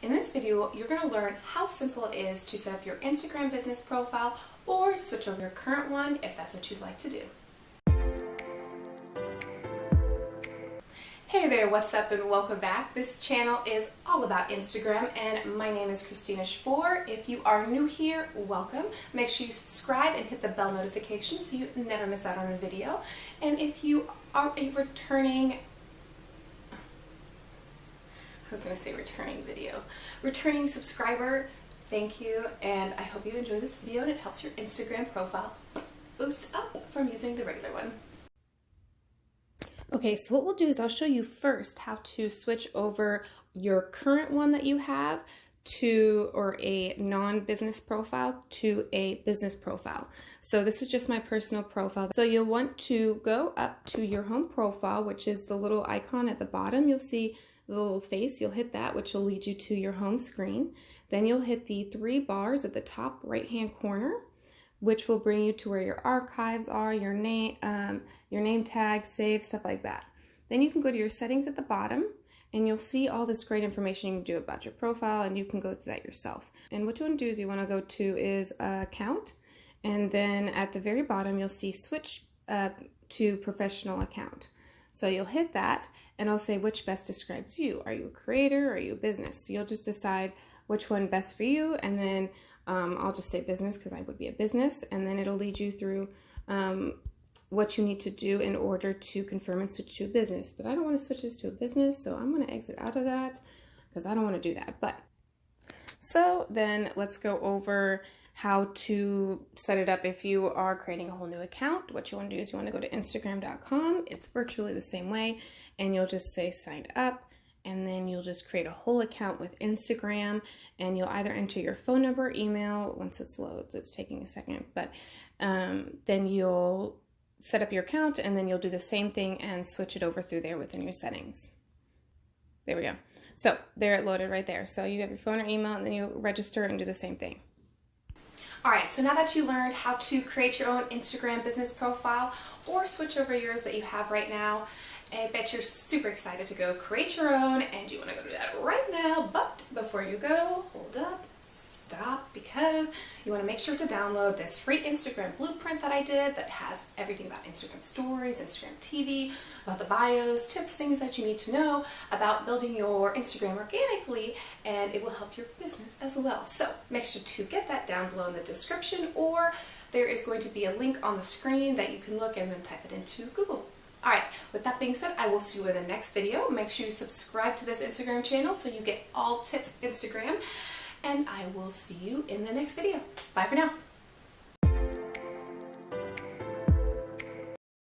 In this video, you're going to learn how simple it is to set up your Instagram business profile or switch over your current one if that's what you'd like to do. Hey there, what's up and welcome back. This channel is all about Instagram and my name is Christina Spohr. If you are new here, welcome. Make sure you subscribe and hit the bell notification so you never miss out on a video. And if you are a returning subscriber, thank you, and I hope you enjoy this video and it helps your Instagram profile boost up from using the regular one. Okay, so what we'll do is I'll show you first how to switch over your current one that you have or a non-business profile to a business profile. So this is just my personal profile. So you'll want to go up to your home profile, which is the little icon at the bottom. You'll see the little face. You'll hit that, which will lead you to your home screen. Then you'll hit the three bars at the top right-hand corner, which will bring you to where your archives are, your name tag, save, stuff like that. Then you can go to your settings at the bottom and you'll see all this great information you can do about your profile, and you can go through that yourself. And what you want to do is you want to go to is account, and then at the very bottom you'll see switch to professional account. So you'll hit that and it'll say which best describes you. Are you a creator or are you a business? So you'll just decide which one best for you, and then I'll just say business because I would be a business, and then it'll lead you through what you need to do in order to confirm and switch to a business. But I don't want to switch this to a business, so I'm going to exit out of that because I don't want to do that. But so then let's go over how to set it up if you are creating a whole new account. What you want to do is you want to go to Instagram.com. It's virtually the same way, and you'll just say sign up. And then you'll just create a whole account with Instagram, and you'll either enter your phone number, email. Once it loads, it's taking a second, but then you'll set up your account, and then you'll do the same thing and switch it over through there within your settings. There we go. So there it loaded right there. So you have your phone or email, and then you register and do the same thing. All right, so now that you learned how to create your own Instagram business profile or switch over yours that you have right now, I bet you're super excited to go create your own, and you want to go do that right now. But before you go, hold up, stop, because you want to make sure to download this free Instagram blueprint that I did that has everything about Instagram stories, Instagram TV, about the bios, tips, things that you need to know about building your Instagram organically, and it will help your business as well. So make sure to get that down below in the description, or there is going to be a link on the screen that you can look and then type it into Google. Alright, with that being said, I will see you in the next video. Make sure you subscribe to this Instagram channel so you get all tips Instagram, and I will see you in the next video. Bye for now.